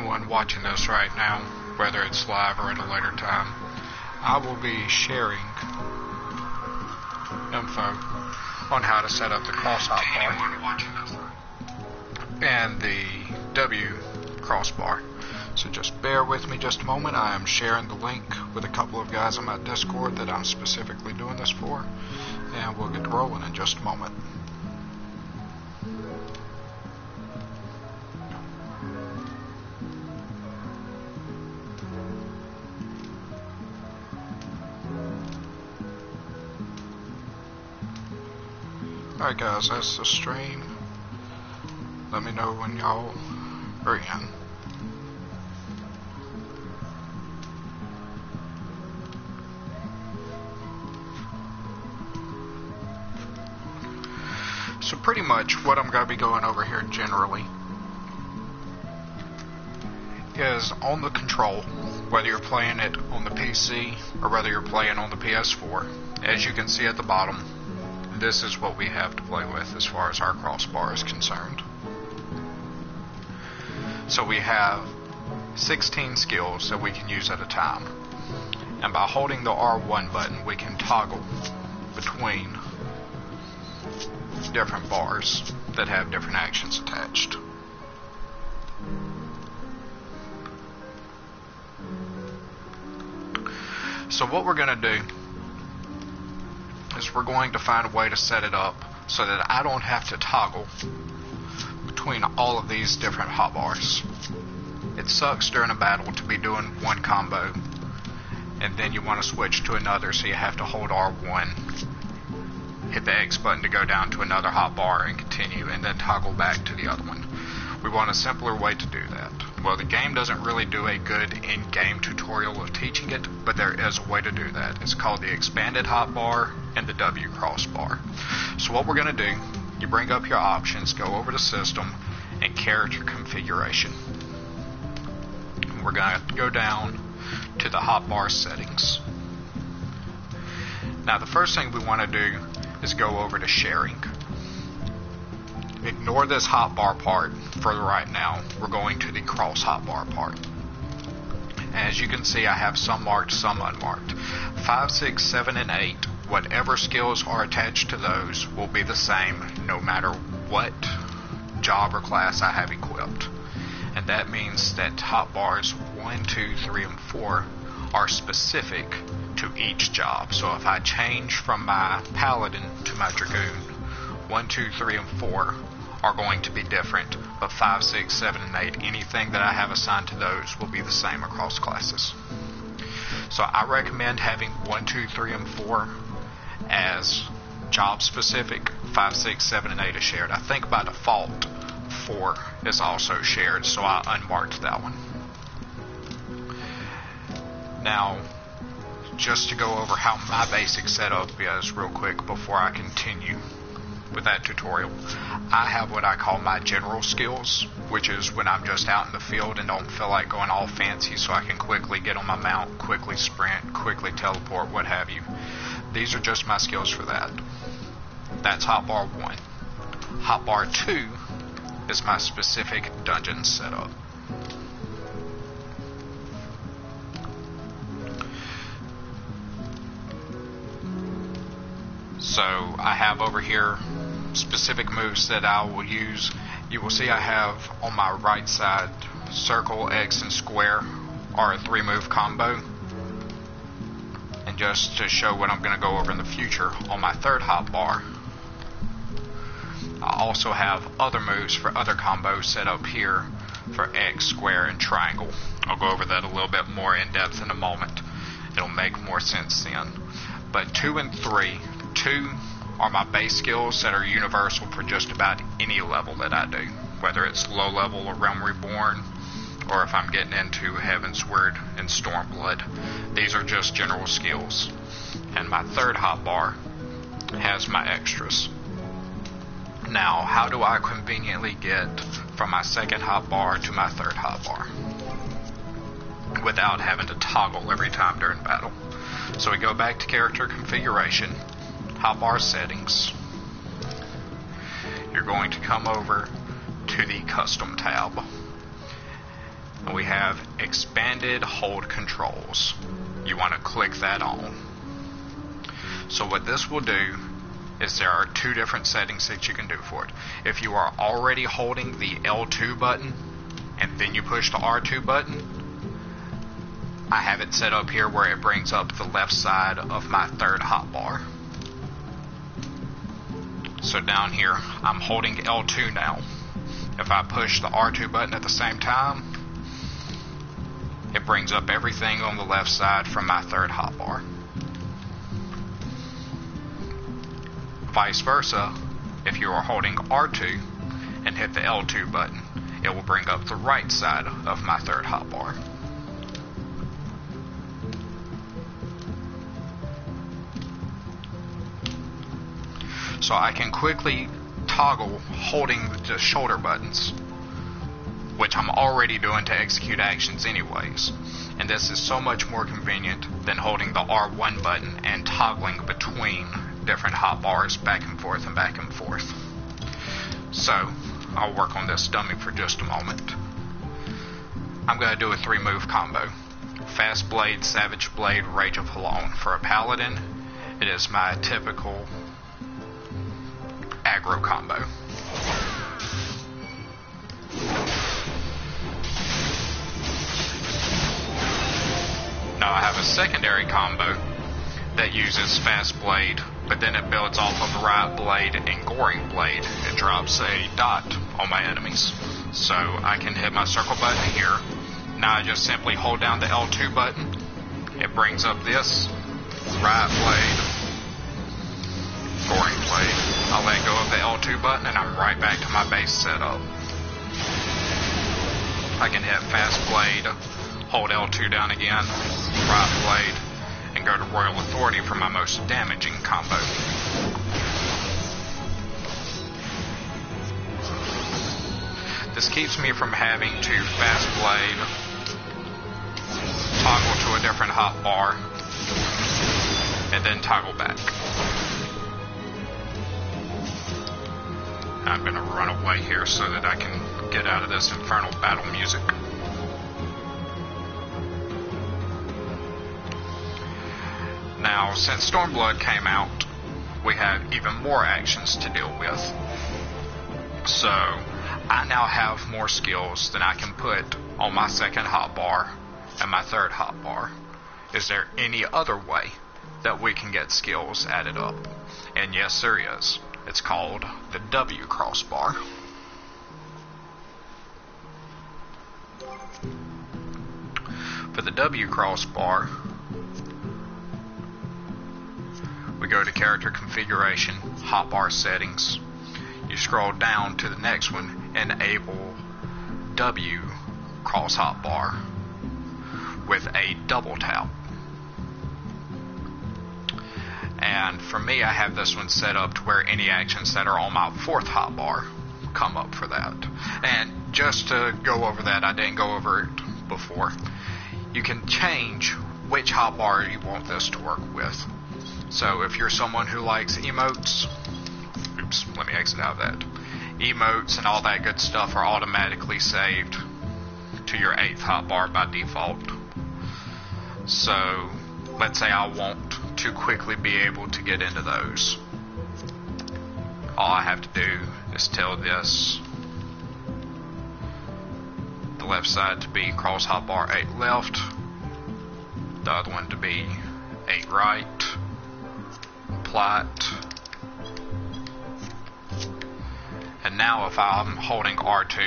anyone watching this right now, whether it's live or at a later time, I will be sharing info on how to set up the crossbar and the W crossbar. So just bear with me just a moment. I am sharing the link with a couple of guys on my Discord that I'm specifically doing this for, and we'll get rolling in just a moment. Alright guys, that's the stream. Let me know when y'all are in. So pretty much what I'm going to be going over here generally is on the control, whether you're playing it on the PC or whether you're playing on the PS4. As you can see at the bottom, this is what we have to play with as far as our crossbar is concerned. So we have 16 skills that we can use at a time. And by holding the R1 button, we can toggle between different bars that have different actions attached. So what we're going to do is we're going to find a way to set it up so that I don't have to toggle between all of these different hotbars. It sucks during a battle to be doing one combo and then you want to switch to another, so you have to hold R1, hit the X button to go down to another hotbar and continue, and then toggle back to the other one. We want a simpler way to do that. Well, the game doesn't really do a good in-game tutorial of teaching it, but there is a way to do that. It's called the expanded hotbar and the W crossbar. So what we're going to do, you bring up your options, go over to System and Character Configuration. And we're going to go down to the hotbar settings. Now the first thing we want to do is go over to sharing. Ignore this hotbar part for right now. We're going to the cross hotbar part. As you can see, I have some marked, some unmarked. 5, 6, 7, and 8, whatever skills are attached to those will be the same no matter what job or class I have equipped. And that means that hotbars 1, 2, 3, and 4 are specific to each job. So if I change from my Paladin to my Dragoon, 1, 2, 3, and 4 are going to be different, but 5, 6, 7, and 8, anything that I have assigned to those will be the same across classes. So I recommend having 1, 2, 3, and 4 as job specific. 5, 6, 7, and 8 is shared. I think by default 4 is also shared, so I unmarked that one. Now, just to go over how my basic setup is real quick before I continue with that tutorial, I have what I call my general skills, which is when I'm just out in the field and don't feel like going all fancy, so I can quickly get on my mount, quickly sprint, quickly teleport, what have you. These are just my skills for that. That's hotbar 1. Hotbar 2 is my specific dungeon setup. So I have over here specific moves that I will use. You will see I have on my right side circle, X, and square are a 3-move combo. And just to show what I'm going to go over in the future, on my third hotbar I also have other moves for other combos set up here for X, square, and triangle. I'll go over that a little bit more in depth in a moment. It'll make more sense then. But 2 and 3, 2 are my base skills that are universal for just about any level that I do, whether it's low level or Realm Reborn, or if I'm getting into Heaven's Word and Stormblood. These are just general skills. And my third hotbar has my extras. Now, how do I conveniently get from my second hotbar to my third hotbar without having to toggle every time during battle? So we go back to character configuration, hotbar settings. You're going to come over to the custom tab. and we have expanded hold controls. You want to click that on. So what this will do is there are two different settings that you can do for it. If you are already holding the L2 button and then you push the R2 button, I have it set up here where it brings up the left side of my third hotbar. So down here, I'm holding L2 now. If I push the R2 button at the same time, it brings up everything on the left side from my third hotbar. Vice versa, if you are holding R2 and hit the L2 button, it will bring up the right side of my third hotbar. So I can quickly toggle holding the shoulder buttons, which I'm already doing to execute actions anyways. And this is so much more convenient than holding the R1 button and toggling between different hotbars back and forth and back and forth. So I'll work on this dummy for just a moment. I'm going to do a 3-move combo. Fast Blade, Savage Blade, Rage of Halon. For a Paladin, it is my typical aggro combo. Now I have a secondary combo that uses Fast Blade, but then it builds off of Riot Blade and Goring Blade. It drops a dot on my enemies. So I can hit my circle button here. Now I just simply hold down the L2 button. It brings up this Riot Blade, Goring Blade. I'll let go of the L2 button and I'm right back to my base setup. I can hit Fast Blade, hold L2 down again, Riot Blade, and go to Royal Authority for my most damaging combo. This keeps me from having to Fast Blade, toggle to a different hotbar, and then toggle back. I'm going to run away here so that I can get out of this infernal battle music. Now, since Stormblood came out, we have even more actions to deal with. So, I now have more skills than I can put on my second hotbar and my third hotbar. Is there any other way that we can get skills added up? And yes, there is. It's called the W Crossbar. For the W Crossbar, we go to Character Configuration, Hotbar Settings. You scroll down to the next one, Enable W Cross Hotbar with a double tap. And for me, I have this one set up to where any actions that are on my fourth hotbar come up for that. And just to go over that, I didn't go over it before. You can change which hotbar you want this to work with. So if you're someone who likes emotes, oops, let me exit out of that. Emotes and all that good stuff are automatically saved to your 8th hotbar by default. So let's say I want to quickly be able to get into those. All I have to do is tell this the left side to be cross hotbar 8 left, the other one to be 8 right, plot. And now if I'm holding R2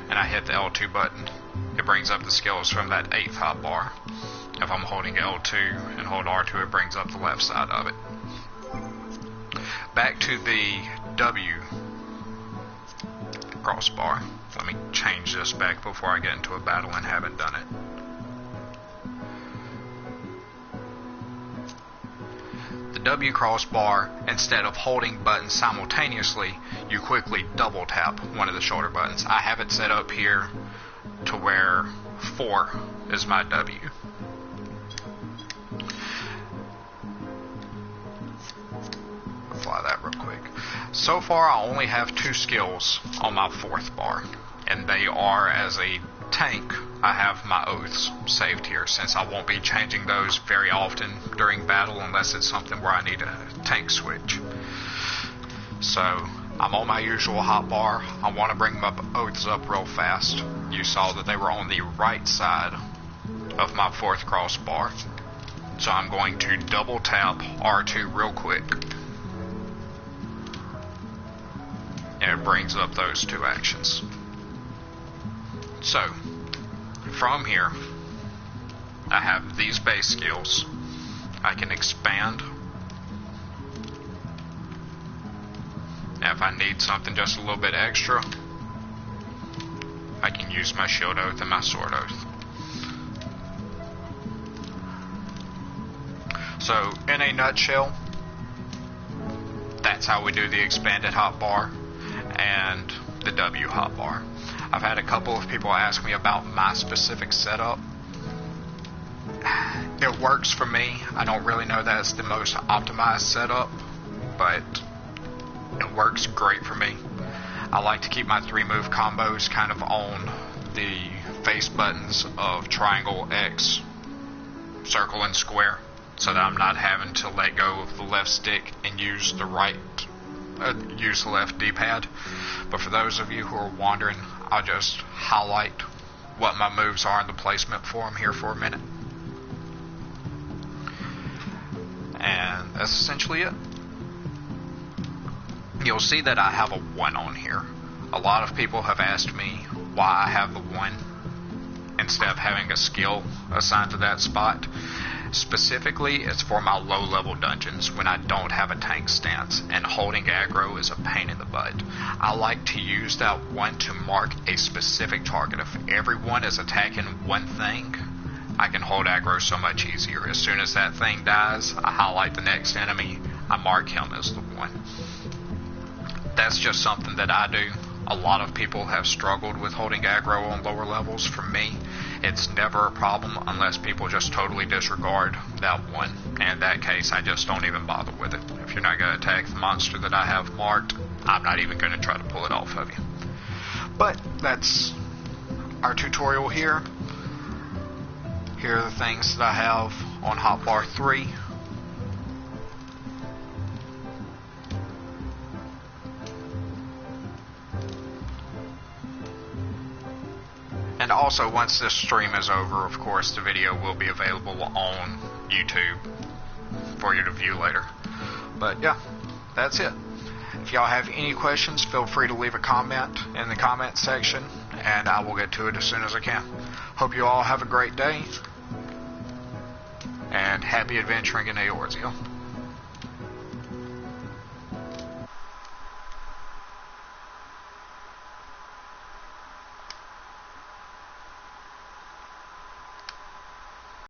and I hit the L2 button, it brings up the skills from that 8th hotbar. If I'm holding L2 and hold R2, it brings up the left side of it. Back to the W crossbar. Let me change this back before I get into a battle and haven't done it. The W crossbar, instead of holding buttons simultaneously, you quickly double tap one of the shoulder buttons. I have it set up here to where 4 is my W. Apply that real quick. So far I only have 2 skills on my 4th bar, and they are as a tank I have my oaths saved here, since I won't be changing those very often during battle unless it's something where I need a tank switch. So I'm on my usual hotbar. I want to bring my oaths up real fast. You saw that they were on the right side of my fourth crossbar. So I'm going to double tap R2 real quick. And it brings up those two actions. So from here, I have these base skills. I can expand. Now if I need something just a little bit extra, I can use my shield oath and my sword oath. So in a nutshell, that's how we do the expanded hotbar and the W hotbar. I've had a couple of people ask me about my specific setup. It works for me. I don't really know that it's the most optimized setup, but it works great for me. I like to keep my 3-move combos kind of on the face buttons of triangle, X, circle, and square, so that I'm not having to let go of the left stick and use the left D-pad. But for those of you who are wondering, I'll just highlight what my moves are and the placement for them here for a minute. And that's essentially it. You'll see that I have a 1 on here. A lot of people have asked me why I have the 1 instead of having a skill assigned to that spot. Specifically, it's for my low-level dungeons when I don't have a tank stance and holding aggro is a pain in the butt. I like to use that 1 to mark a specific target. If everyone is attacking one thing, I can hold aggro so much easier. As soon as that thing dies, I highlight the next enemy, I mark him as the 1. That's just something that I do. A lot of people have struggled with holding aggro on lower levels. For me, it's never a problem unless people just totally disregard that 1. And in that case, I just don't even bother with it. If you're not going to attack the monster that I have marked, I'm not even going to try to pull it off of you. But that's our tutorial here. Here are the things that I have on hotbar 3. And also, once this stream is over, of course, the video will be available on YouTube for you to view later. But yeah, that's it. If y'all have any questions, feel free to leave a comment in the comment section, and I will get to it as soon as I can. Hope you all have a great day, and happy adventuring in Eorzea.